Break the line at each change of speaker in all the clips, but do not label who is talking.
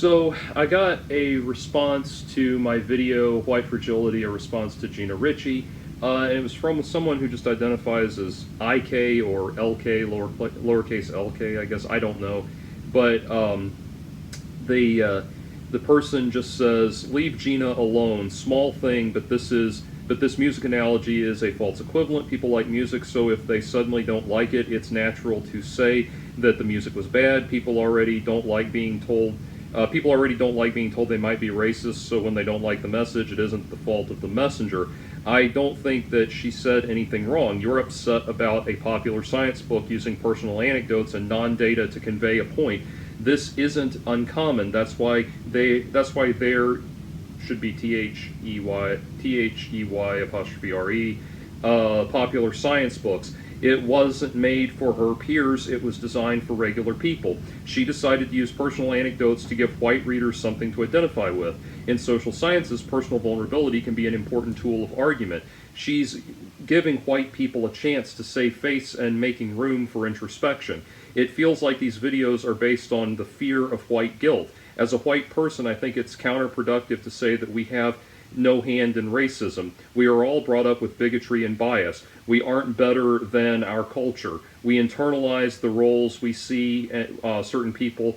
So I got a response to my video, White Fragility, a response to Gina Ritchie, and it was from someone who just identifies as IK or LK, lowercase LK, I guess, I don't know. But the person just says, "Leave Gina alone. Small thing, but this music analogy is a false equivalent. People like music, so if they suddenly don't like it, it's natural to say that the music was bad. People already don't like being told." People already don't like being told they might be racist, so when they don't like the message, it isn't the fault of the messenger. I don't think that she said anything wrong. You're upset about a popular science book using personal anecdotes and non-data to convey a point. This isn't uncommon. That's why there should be They apostrophe re popular science books. It wasn't made for her peers, it was designed for regular people. She decided to use personal anecdotes to give white readers something to identify with. In social sciences, personal vulnerability can be an important tool of argument. She's giving white people a chance to save face and making room for introspection. It feels like these videos are based on the fear of white guilt. As a white person, I think it's counterproductive to say that we have no hand in racism. We are all brought up with bigotry and bias. We aren't better than our culture. We internalize the roles we see certain people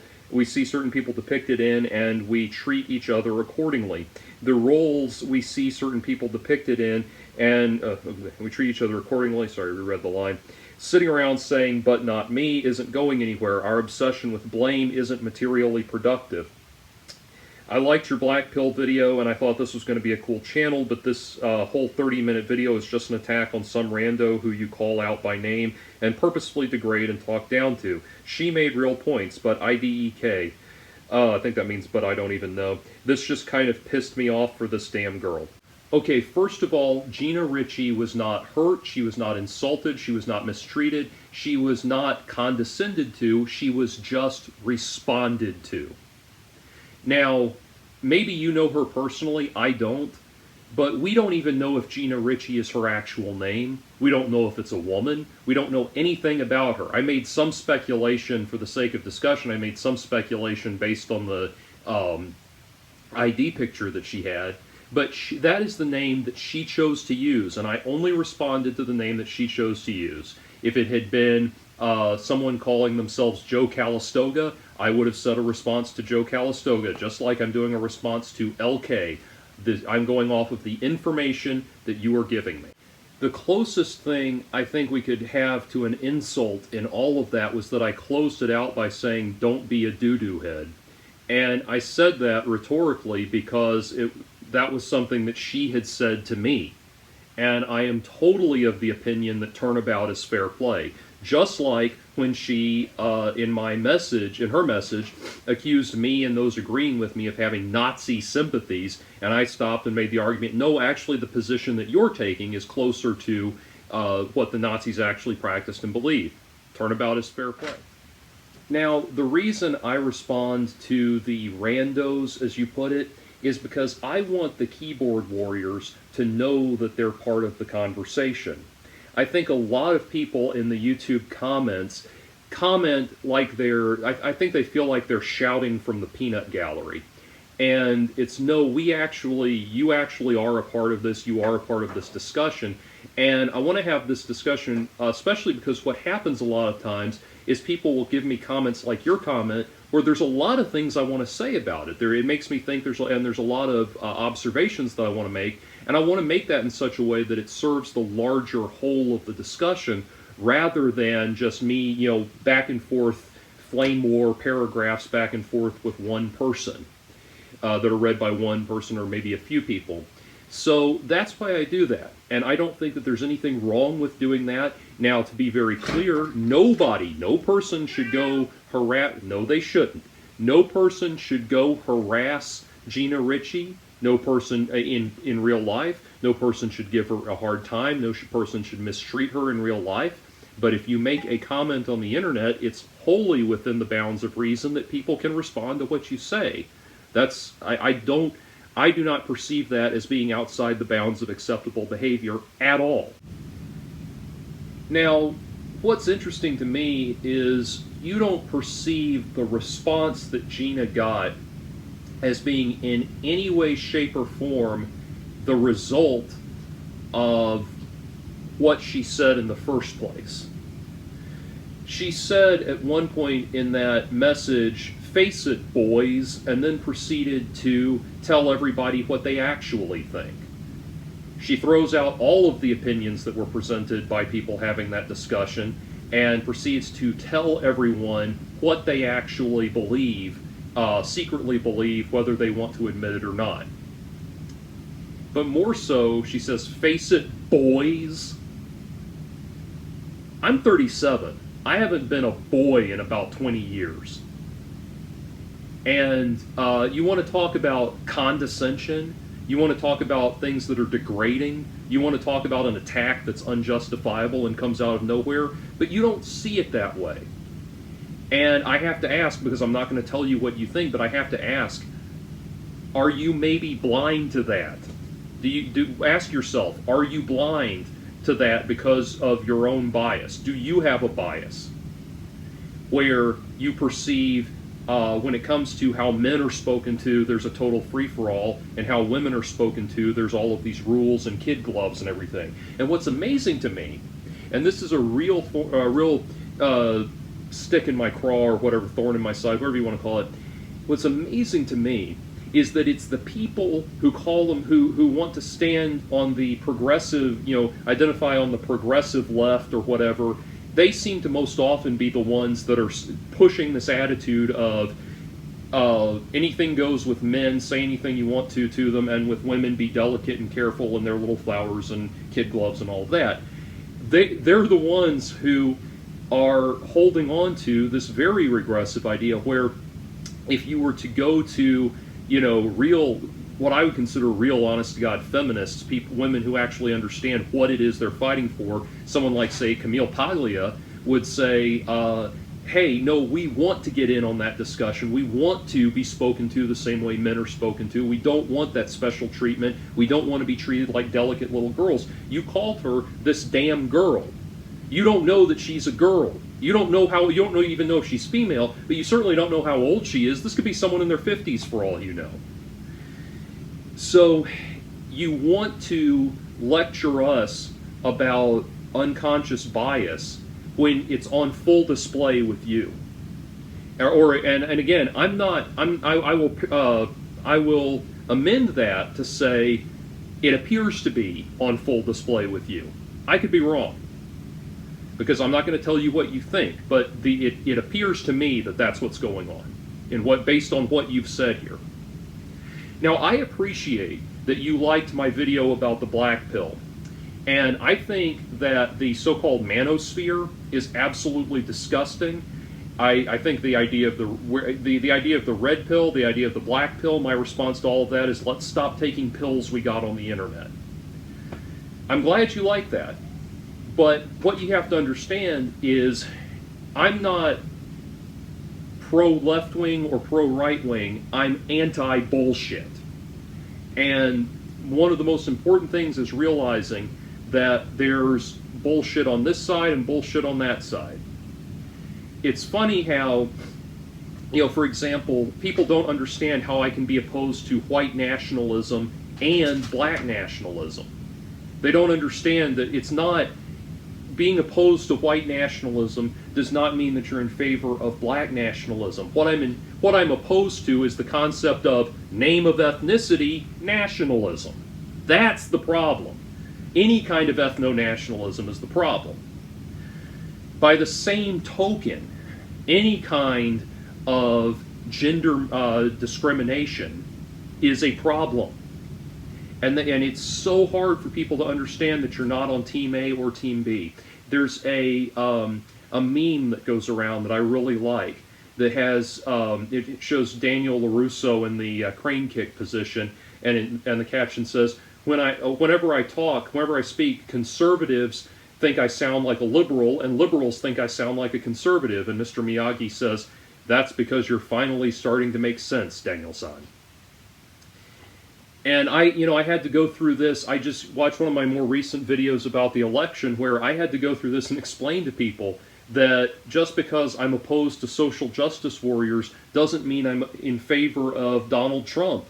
depicted in, and we treat each other accordingly. The roles we see certain people depicted in, and we treat each other accordingly. Sorry, reread the line. Sitting around saying, "but not me," isn't going anywhere. Our obsession with blame isn't materially productive. I liked your Black Pill video, and I thought this was going to be a cool channel, but this whole 30-minute video is just an attack on some rando who you call out by name and purposefully degrade and talk down to. She made real points, but IDEK. I think that means, but I don't even know. This just kind of pissed me off for this damn girl. Okay, first of all, Gina Ritchie was not hurt, she was not insulted, she was not mistreated, she was not condescended to, she was just responded to. Now, maybe you know her personally, I don't, but we don't even know if Gina Ritchie is her actual name. We don't know if it's a woman. We don't know anything about her. I made some speculation for the sake of discussion. I made some speculation based on the ID picture that she had, but that is the name that she chose to use, and I only responded to the name that she chose to use. If it had been someone calling themselves Joe Calistoga, I would have said a response to Joe Calistoga, just like I'm doing a response to LK. I'm going off of the information that you are giving me. The closest thing I think we could have to an insult in all of that was that I closed it out by saying, "Don't be a doo-doo head." And I said that rhetorically because that was something that she had said to me. And I am totally of the opinion that turnabout is fair play. Just like when she, in her message, accused me and those agreeing with me of having Nazi sympathies, and I stopped and made the argument, no, actually the position that you're taking is closer to what the Nazis actually practiced and believed. Turnabout is fair play. Now, the reason I respond to the randos, as you put it, is because I want the keyboard warriors to know that they're part of the conversation. I think a lot of people in the YouTube comments comment like I think they feel like they're shouting from the peanut gallery. And it's no, you actually are a part of this, you are a part of this discussion. And I want to have this discussion, especially because what happens a lot of times is people will give me comments like your comment, where there's a lot of things I want to say about it. It makes me think there's a lot of observations that I want to make, and I want to make that in such a way that it serves the larger whole of the discussion, rather than just me, back and forth, flame war paragraphs back and forth with one person that are read by one person or maybe a few people. So that's why I do that, and I don't think that there's anything wrong with doing that. Now, to be very clear, no person should go no, they shouldn't. No person should go harass Gina Ritchie. No person in real life. No person should give her a hard time. No person should mistreat her in real life. But if you make a comment on the internet, it's wholly within the bounds of reason that people can respond to what you say. I do not perceive that as being outside the bounds of acceptable behavior at all. Now, what's interesting to me is you don't perceive the response that Gina got as being in any way, shape, or form the result of what she said in the first place. She said at one point in that message, "Face it, boys," and then proceeded to tell everybody what they actually think. She throws out all of the opinions that were presented by people having that discussion and proceeds to tell everyone what they actually believe, secretly believe, whether they want to admit it or not. But more so, she says, "Face it, boys." I'm 37. I haven't been a boy in about 20 years. And you want to talk about condescension? You want to talk about things that are degrading? You want to talk about an attack that's unjustifiable and comes out of nowhere? But you don't see it that way. And I have to ask, because I'm not going to tell you what you think, but I have to ask, are you maybe blind to that? Ask yourself, are you blind to that because of your own bias? Do you have a bias where you perceive when it comes to how men are spoken to, there's a total free-for-all, and how women are spoken to, there's all of these rules and kid gloves and everything? And what's amazing to me, and this is a real stick in my craw, or whatever, thorn in my side, whatever you want to call it, what's amazing to me is that it's the people who call them, who want to stand on the progressive, identify on the progressive left or whatever. They seem to most often be the ones that are pushing this attitude of anything goes with men, say anything you want to them, and with women, be delicate and careful in their little flowers and kid gloves and all of that. They're the ones who are holding on to this very regressive idea where if you were to go to real, what I would consider real, honest-to-God feminists, women who actually understand what it is they're fighting for, someone like, say, Camille Paglia would say, hey, no, we want to get in on that discussion. We want to be spoken to the same way men are spoken to. We don't want that special treatment. We don't want to be treated like delicate little girls. You called her this damn girl. You don't know that she's a girl. You don't even know if she's female, but you certainly don't know how old she is. This could be someone in their 50s for all you know. So you want to lecture us about unconscious bias when it's on full display with you. And again, I will amend that to say it appears to be on full display with you. I could be wrong, because I'm not going to tell you what you think, but it appears to me that that's what's going on, based on what you've said here. Now, I appreciate that you liked my video about the black pill, and I think that the so-called manosphere is absolutely disgusting. I think the idea of the idea of the red pill, the idea of the black pill, my response to all of that is, let's stop taking pills we got on the internet. I'm glad you like that. But what you have to understand is I'm not pro-left-wing or pro-right-wing. I'm anti-bullshit. And one of the most important things is realizing that there's bullshit on this side and bullshit on that side. It's funny how, for example, people don't understand how I can be opposed to white nationalism and black nationalism. They don't understand that it's not... Being opposed to white nationalism does not mean that you're in favor of black nationalism. What I'm opposed to is the concept of name of ethnicity nationalism. That's the problem. Any kind of ethno-nationalism is the problem. By the same token, any kind of gender discrimination is a problem. And it's so hard for people to understand that you're not on Team A or Team B. There's a meme that goes around that I really like that has, it shows Daniel LaRusso in the crane kick position, and the caption says, whenever I speak, conservatives think I sound like a liberal, and liberals think I sound like a conservative. And Mr. Miyagi says, that's because you're finally starting to make sense, Daniel-san. And I had to go through this. I just watched one of my more recent videos about the election where I had to go through this and explain to people that just because I'm opposed to social justice warriors doesn't mean I'm in favor of Donald Trump.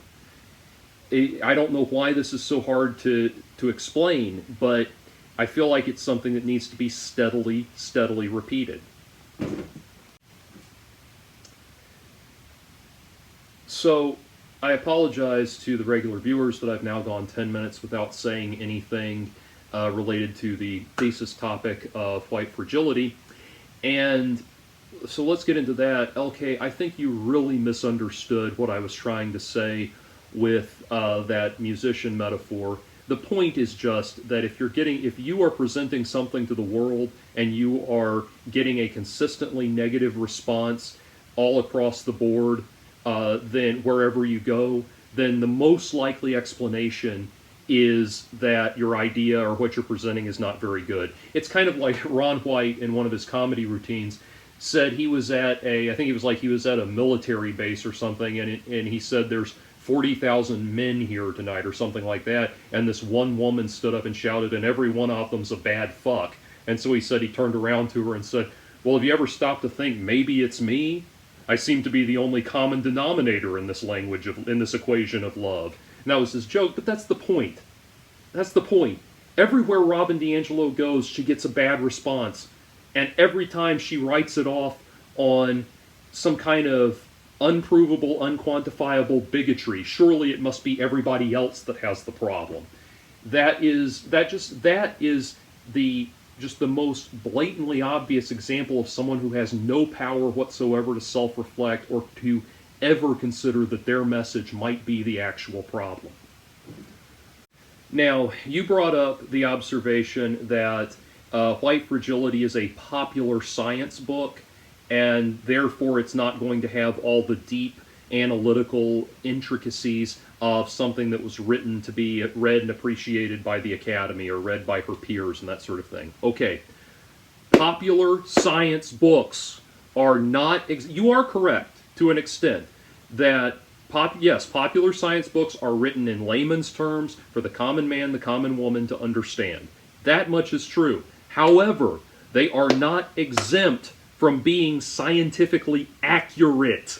I don't know why this is so hard to explain, but I feel like it's something that needs to be steadily repeated. So, I apologize to the regular viewers that I've now gone 10 minutes without saying anything related to the thesis topic of white fragility. And so let's get into that. LK, I think you really misunderstood what I was trying to say with that musician metaphor. The point is just that if you are presenting something to the world and you are getting a consistently negative response all across the board, then wherever you go, then the most likely explanation is that your idea or what you're presenting is not very good. It's kind of like Ron White in one of his comedy routines said he was at I think he was at a military base or something, and he said there's 40,000 men here tonight or something like that, and this one woman stood up and shouted, and every one of them's a bad fuck. And so he said he turned around to her and said, well, have you ever stopped to think maybe it's me? I seem to be the only common denominator in this language, in this equation of love. And that was his joke, but that's the point. That's the point. Everywhere Robin DiAngelo goes, she gets a bad response. And every time she writes it off on some kind of unprovable, unquantifiable bigotry. Surely it must be everybody else that has the problem. That is the most blatantly obvious example of someone who has no power whatsoever to self-reflect or to ever consider that their message might be the actual problem. Now, you brought up the observation that White Fragility is a popular science book, and therefore it's not going to have all the deep analytical intricacies of something that was written to be read and appreciated by the Academy or read by her peers and that sort of thing. Okay, popular science books are not, you are correct to an extent that yes, popular science books are written in layman's terms for the common man, the common woman to understand. That much is true. However, they are not exempt from being scientifically accurate.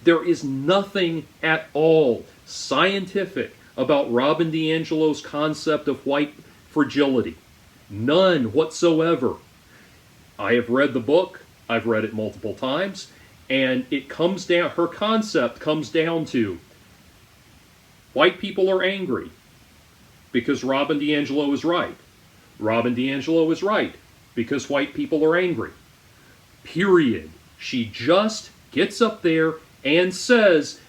There is nothing at all scientific about Robin DiAngelo's concept of white fragility. None whatsoever. I have read the book, I've read it multiple times, and it comes down, her concept comes down to white people are angry because Robin DiAngelo is right. Robin DiAngelo is right because white people are angry. Period. She just gets up there and says,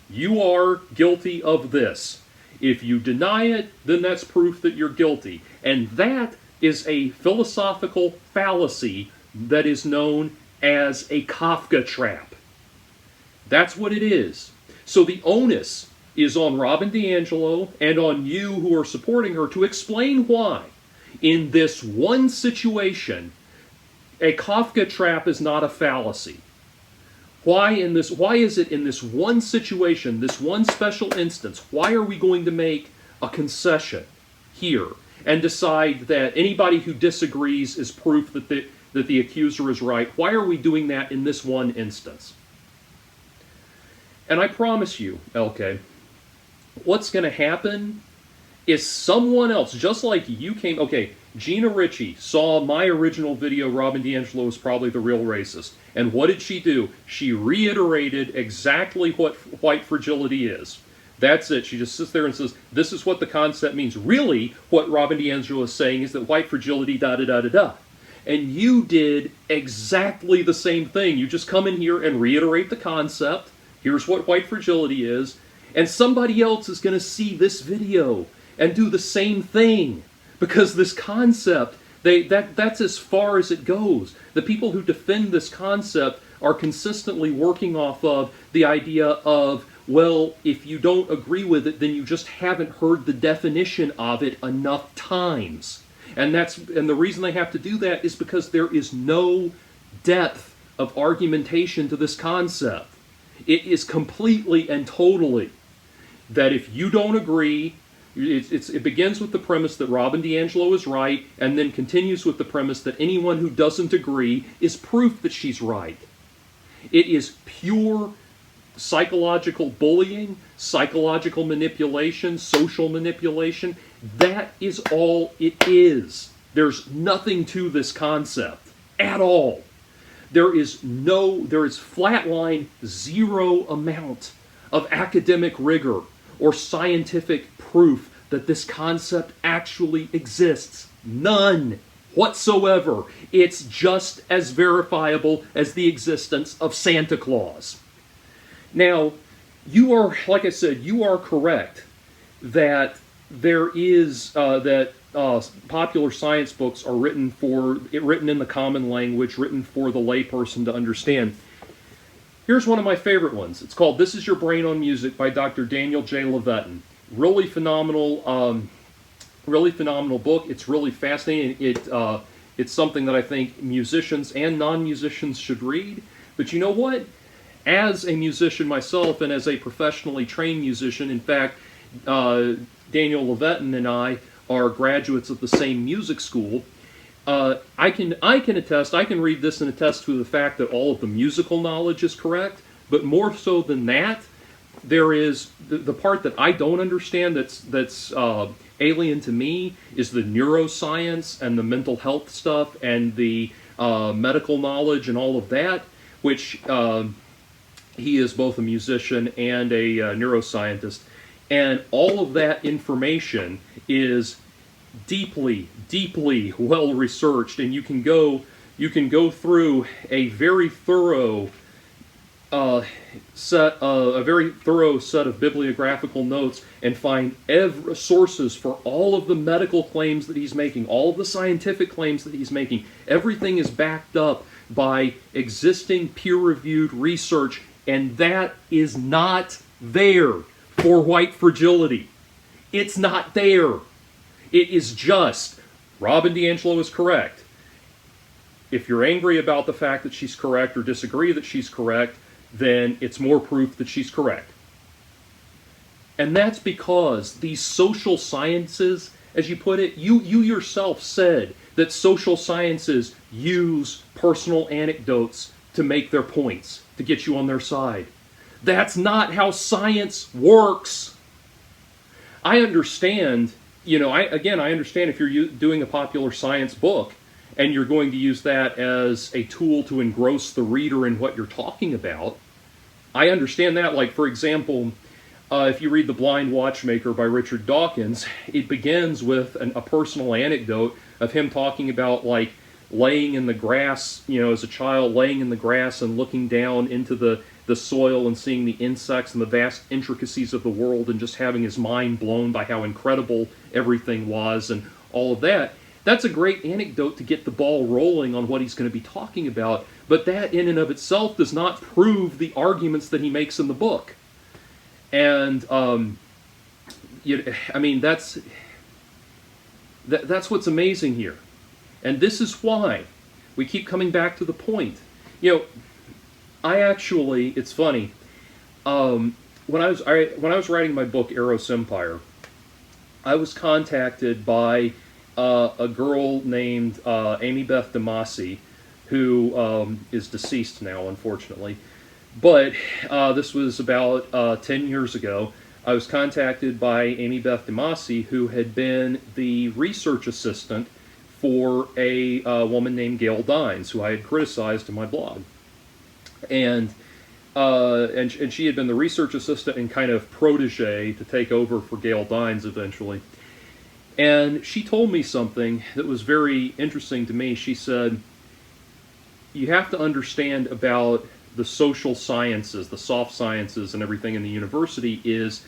you are guilty of this. If you deny it, then that's proof that you're guilty. And that is a philosophical fallacy that is known as a Kafka trap. That's what it is. So the onus is on Robin DiAngelo and on you who are supporting her to explain why, in this one situation, a Kafka trap is not a fallacy. Why is it in this one situation, this one special instance, why are we going to make a concession here and decide that anybody who disagrees is proof that the accuser is right? Why are we doing that in this one instance? And I promise you, LK, what's going to happen is someone else, just like you came, okay, Gina Ritchie saw my original video, Robin DiAngelo is probably the real racist. And what did she do? She reiterated exactly what white fragility is. That's it. She just sits there and says, this is what the concept means. Really, what Robin DiAngelo is saying is that white fragility, da-da-da-da-da. And you did exactly the same thing. You just come in here and reiterate the concept. Here's what white fragility is. And somebody else is going to see this video and do the same thing. Because this concept, that's as far as it goes. The people who defend this concept are consistently working off of the idea of, well, if you don't agree with it, then you just haven't heard the definition of it enough times. And the reason they have to do that is because there is no depth of argumentation to this concept. It is completely and totally that if you don't agree, It begins with the premise that Robin DiAngelo is right, and then continues with the premise that anyone who doesn't agree is proof that she's right. It is pure psychological bullying, psychological manipulation, social manipulation. That is all it is. There's nothing to this concept at all. There is flatline zero amount of academic rigor or scientific proof that this concept actually exists. None whatsoever. It's just as verifiable as the existence of Santa Claus. Now, you are, like I said, you are correct that there is popular science books are written in the common language, written for the layperson to understand. Here's one of my favorite ones. It's called "This Is Your Brain on Music" by Dr. Daniel J. Levitin. Really phenomenal book. It's really fascinating. It's something that I think musicians and non-musicians should read. But you know what? As a musician myself and as a professionally trained musician, in fact, Daniel Levitin and I are graduates of the same music school. I can attest, I can read this and attest to the fact that all of the musical knowledge is correct, but more so than that, there is the part that I don't understand that's alien to me is the neuroscience and the mental health stuff and the medical knowledge and all of that, which he is both a musician and a neuroscientist. And all of that information is deeply, deeply well researched, and you can go through a very thorough set of bibliographical notes and find sources for all of the medical claims that he's making, all of the scientific claims that he's making. Everything is backed up by existing peer-reviewed research, and that is not there for white fragility. It's not there. It is just, Robin DiAngelo is correct. If you're angry about the fact that she's correct or disagree that she's correct, then it's more proof that she's correct. And that's because these social sciences, as you put it, you yourself said that social sciences use personal anecdotes to make their points, to get you on their side. That's not how science works. I understand, I understand if you're doing a popular science book and you're going to use that as a tool to engross the reader in what you're talking about. I understand that. Like, for example, if you read The Blind Watchmaker by Richard Dawkins, it begins with a personal anecdote of him talking about, like, laying in the grass, as a child, laying in the grass and looking down into the soil and seeing the insects and the vast intricacies of the world and just having his mind blown by how incredible everything was and all of that. That's a great anecdote to get the ball rolling on what he's going to be talking about, but that in and of itself does not prove the arguments that he makes in the book. And, that's what's amazing here. And this is why we keep coming back to the point. It's funny. When I was writing my book Eros Empire, I was contacted by a girl named Amy Beth DeMasi, who is deceased now, unfortunately. But this was about 10 years ago. I was contacted by Amy Beth DeMasi, who had been the research assistant for a woman named Gail Dines, who I had criticized in my blog. And she had been the research assistant and kind of protege to take over for Gail Dines eventually. And she told me something that was very interesting to me. She said, you have to understand about the social sciences, the soft sciences and everything in the university is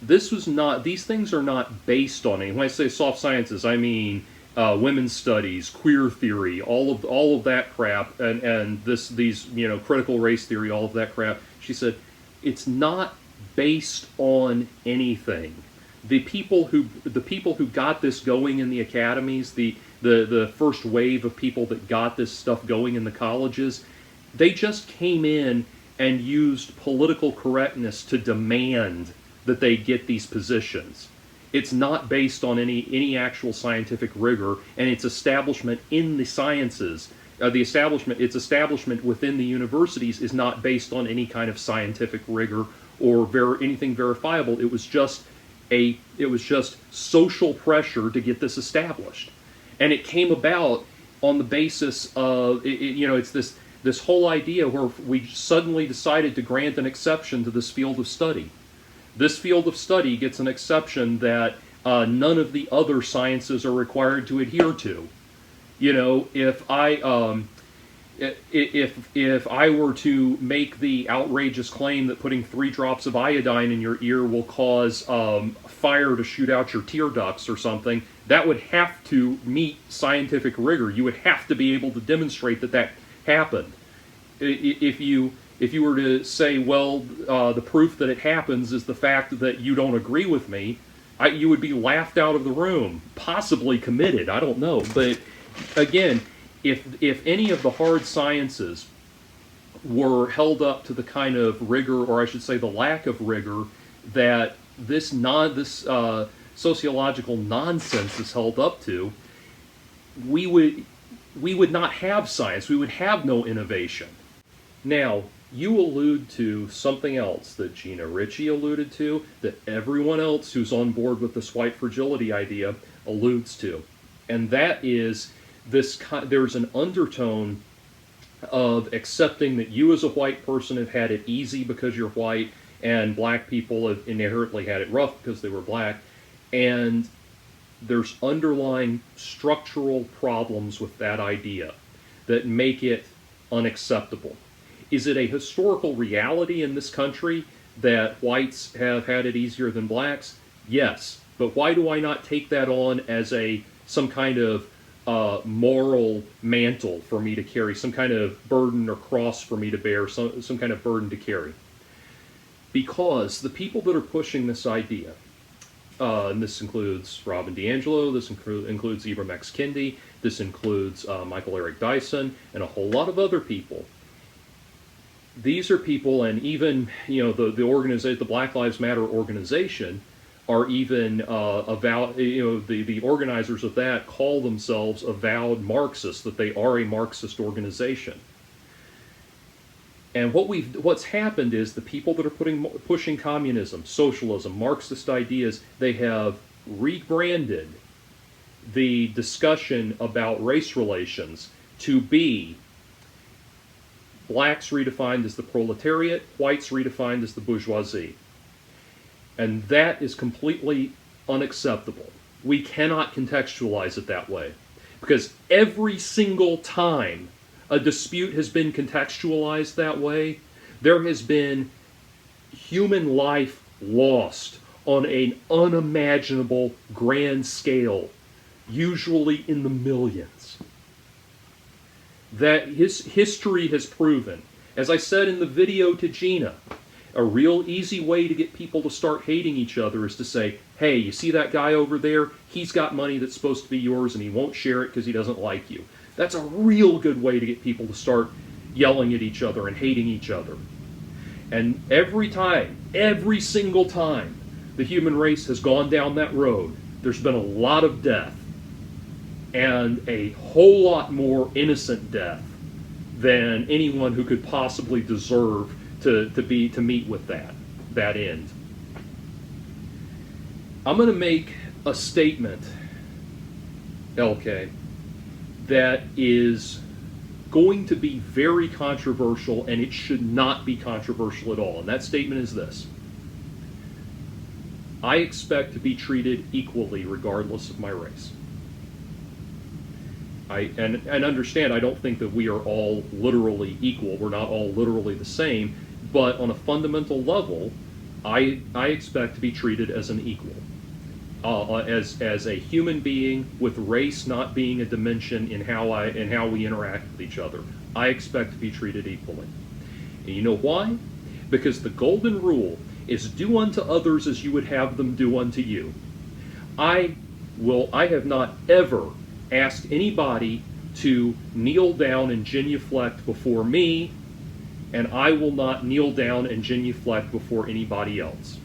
these things are not based on any. When I say soft sciences, I mean women's studies, queer theory, all of that crap, and these critical race theory, all of that crap. She said, it's not based on anything. The people who got this going in the academies, the first wave of people that got this stuff going in the colleges, they just came in and used political correctness to demand that they get these positions. It's not based on any actual scientific rigor, and its establishment in the sciences, its establishment within the universities is not based on any kind of scientific rigor or anything verifiable. It was just social pressure to get this established, and it came about on the basis of it's this whole idea where we suddenly decided to grant an exception to this field of study. This field of study gets an exception that none of the other sciences are required to adhere to. If I were to make the outrageous claim that putting 3 drops of iodine in your ear will cause fire to shoot out your tear ducts or something, that would have to meet scientific rigor. You would have to be able to demonstrate that happened. If you were to say, well, the proof that it happens is the fact that you don't agree with me, you would be laughed out of the room, possibly committed. I don't know, but again, if any of the hard sciences were held up to the kind of rigor, or I should say the lack of rigor, that this sociological nonsense is held up to, we would not have science. We would have no innovation. Now, you allude to something else that Gina Ritchie alluded to, that everyone else who's on board with this white fragility idea alludes to, and that is there's an undertone of accepting that you as a white person have had it easy because you're white, and black people have inherently had it rough because they were black, and there's underlying structural problems with that idea that make it unacceptable. Is it a historical reality in this country that whites have had it easier than blacks? Yes, but why do I not take that on as some kind of moral mantle for me to carry, some kind of burden or cross for me to bear, some kind of burden to carry? Because the people that are pushing this idea, and this includes Robin DiAngelo, this includes Ibram X. Kendi, this includes Michael Eric Dyson, and a whole lot of other people. These are people, and even the Black Lives Matter organization are even the organizers of that call themselves avowed Marxists, that they are a Marxist organization. And what's happened is the people that are pushing communism, socialism, Marxist ideas, they have rebranded the discussion about race relations to be blacks redefined as the proletariat, whites redefined as the bourgeoisie. And that is completely unacceptable. We cannot contextualize it that way. Because every single time a dispute has been contextualized that way, there has been human life lost on an unimaginable grand scale, usually in the millions. That history has proven, as I said in the video to Gina, a real easy way to get people to start hating each other is to say, hey, you see that guy over there? He's got money that's supposed to be yours and he won't share it because he doesn't like you. That's a real good way to get people to start yelling at each other and hating each other. And every single time the human race has gone down that road, there's been a lot of death. And a whole lot more innocent death than anyone who could possibly deserve to meet with that end. I'm going to make a statement, LK, that is going to be very controversial, and it should not be controversial at all. And that statement is this: I expect to be treated equally regardless of my race. And understand, I don't think that we are all literally equal. We're not all literally the same. But on a fundamental level, I expect to be treated as an equal. As a human being, with race not being a dimension in how we interact with each other. I expect to be treated equally. And you know why? Because the golden rule is do unto others as you would have them do unto you. I have not ever asked anybody to kneel down and genuflect before me, and I will not kneel down and genuflect before anybody else.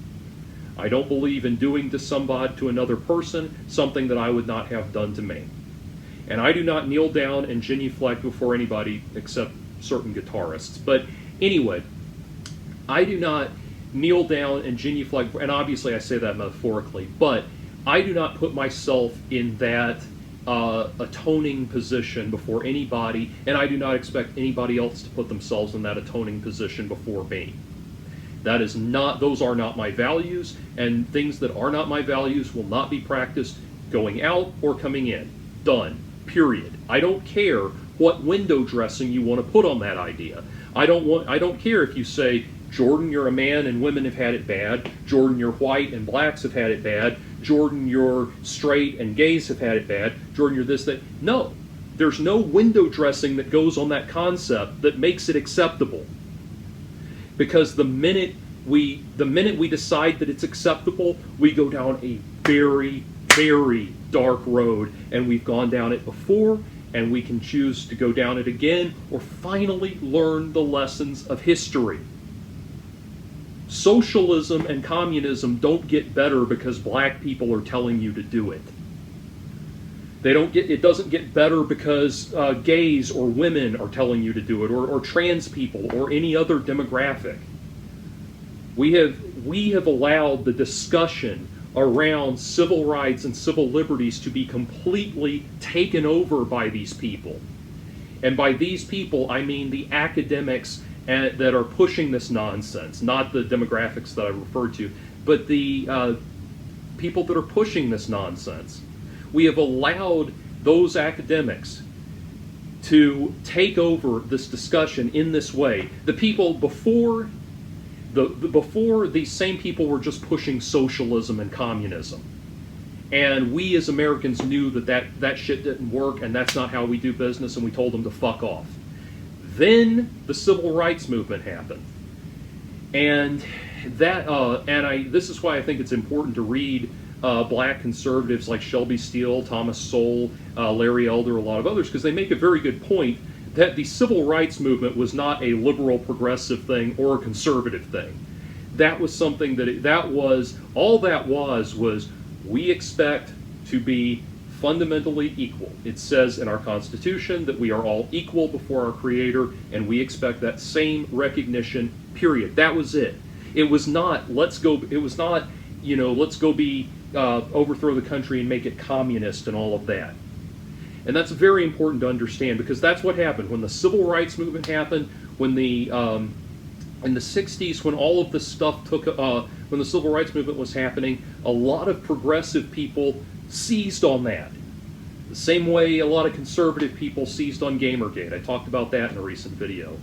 I don't believe in doing to another person something that I would not have done to me. And I do not kneel down and genuflect before anybody except certain guitarists. But anyway, I do not kneel down and genuflect, and obviously I say that metaphorically, but I do not put myself in that atoning position before anybody, and I do not expect anybody else to put themselves in that atoning position before me. That is not; those are not my values, and things that are not my values will not be practiced going out or coming in. Done. Period. I don't care what window dressing you want to put on that idea. I don't care if you say, Jordan, you're a man and women have had it bad. Jordan, you're white and blacks have had it bad. Jordan, you're straight and gays have had it bad. Jordan, you're this, that. No. There's no window dressing that goes on that concept that makes it acceptable. Because the minute we decide that it's acceptable, we go down a very, very dark road, and we've gone down it before, and we can choose to go down it again, or finally learn the lessons of history. Socialism and communism don't get better because black people are telling you to do it. It doesn't get better because gays or women are telling you to do it, or trans people, or any other demographic. We have allowed the discussion around civil rights and civil liberties to be completely taken over by these people. And by these people, I mean the academics that are pushing this nonsense, not the demographics that I referred to, but the people that are pushing this nonsense. We have allowed those academics to take over this discussion in this way. The people before these same people were just pushing socialism and communism. And we as Americans knew that shit didn't work, and that's not how we do business, and we told them to fuck off. Then the civil rights movement happened. And this is why I think it's important to read black conservatives like Shelby Steele, Thomas Sowell, Larry Elder, a lot of others, because they make a very good point that the civil rights movement was not a liberal progressive thing or a conservative thing. That was something all that was we expect to be fundamentally equal. It says in our Constitution that we are all equal before our Creator, and we expect that same recognition, period. That was it. It was not, let's go be, overthrow the country and make it communist and all of that. And that's very important to understand, because that's what happened when the civil rights movement happened, when in the 60s, when all of this stuff when the civil rights movement was happening, a lot of progressive people seized on that. The same way a lot of conservative people seized on Gamergate. I talked about that in a recent video.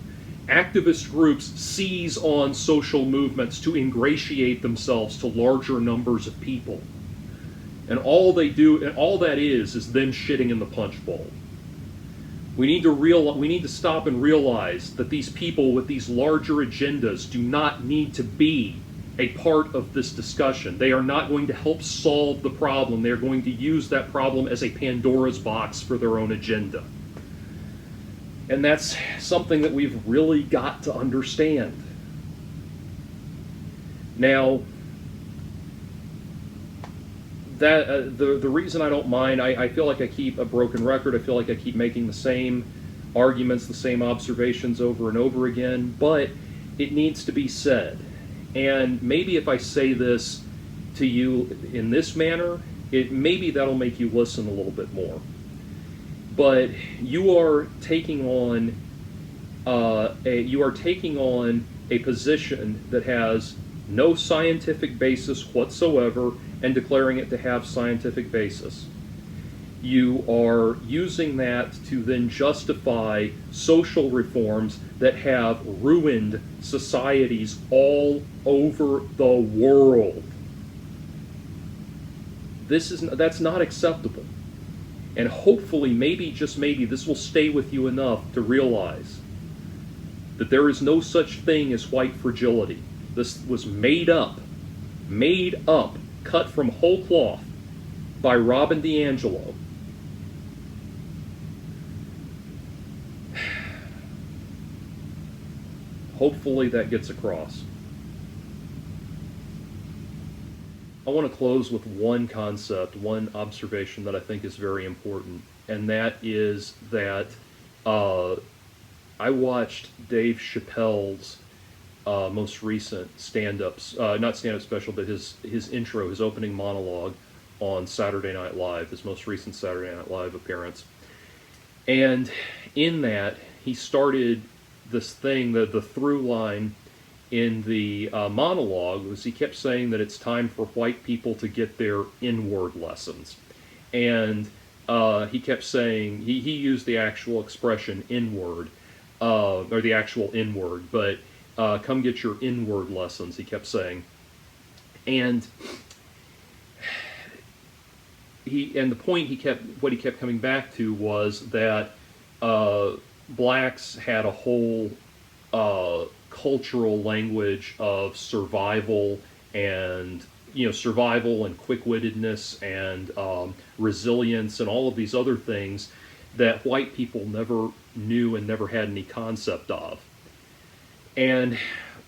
Activist groups seize on social movements to ingratiate themselves to larger numbers of people. And all they do, and all that is them shitting in the punch bowl. We need to stop and realize that these people with these larger agendas do not need to be a part of this discussion. They are not going to help solve the problem. They're going to use that problem as a Pandora's box for their own agenda. And that's something that we've really got to understand. Now, that the reason I don't mind, I feel like I keep a broken record. I feel like I keep making the same arguments, the same observations over and over again, but it needs to be said. And maybe if I say this to you in this manner, maybe that'll make you listen a little bit more. But you are taking on a position that has no scientific basis whatsoever, and declaring it to have scientific basis. You are using that to then justify social reforms that have ruined societies all over the world. That's not acceptable. And hopefully, maybe, just maybe, this will stay with you enough to realize that there is no such thing as white fragility. This was made up, cut from whole cloth by Robin DiAngelo. Hopefully that gets across. I want to close with one concept, one observation that I think is very important, and that is that uh, I watched Dave Chappelle's most recent stand-ups, not stand-up special, but his intro, his opening monologue on Saturday Night Live, his most recent Saturday Night Live appearance. And in that, he started this thing, the through line in the monologue was he kept saying that it's time for white people to get their inward lessons. And he kept saying, he used the actual expression inward, or the actual inward, but come get your inward lessons, he kept saying. And the point what he kept coming back to was that blacks had a whole cultural language of survival and survival and quick-wittedness and resilience and all of these other things that white people never knew and never had any concept of. And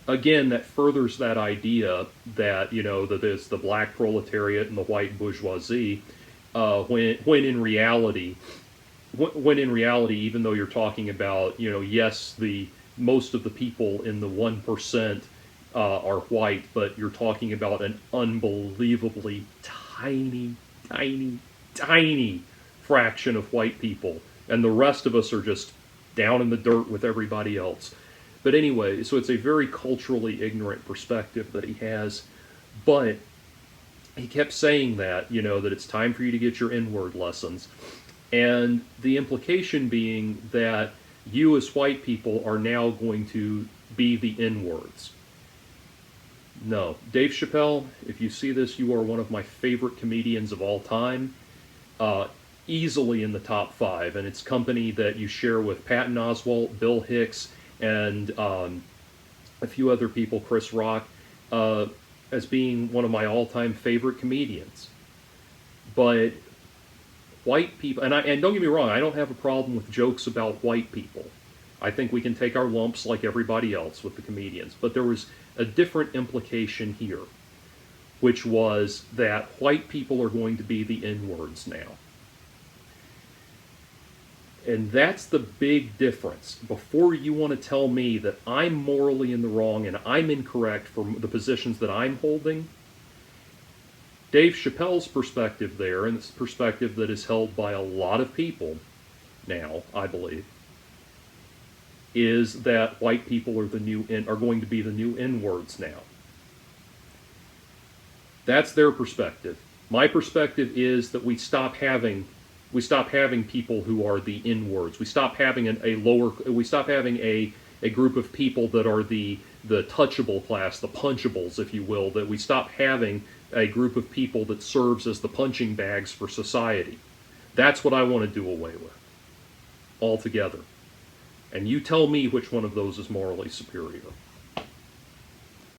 again, that furthers that idea that that there's the black proletariat and the white bourgeoisie, when in reality, even though you're talking about yes, the most of the people in the 1% are white, but you're talking about an unbelievably tiny, tiny, tiny fraction of white people, and the rest of us are just down in the dirt with everybody else. But anyway, so it's a very culturally ignorant perspective that he has, but he kept saying that, that it's time for you to get your inward lessons. And the implication being that you as white people are now going to be the inwards. No. Dave Chappelle, if you see this, you are one of my favorite comedians of all time. Easily in the top 5, and it's company that you share with Patton Oswalt, Bill Hicks, and a few other people, Chris Rock, as being one of my all-time favorite comedians. But white people, and don't get me wrong, I don't have a problem with jokes about white people. I think we can take our lumps like everybody else with the comedians. But there was a different implication here, which was that white people are going to be the N-words now. And that's the big difference. Before you want to tell me that I'm morally in the wrong and I'm incorrect for the positions that I'm holding, Dave Chappelle's perspective there, and it's a perspective that is held by a lot of people now, I believe, is that white people are going to be the new N-words now. That's their perspective. My perspective is that we stop having people who are the N-words. We stop having a group of people that are the touchable class, the punchables, if you will, that we stop having a group of people that serves as the punching bags for society. That's what I want to do away with altogether. And you tell me which one of those is morally superior.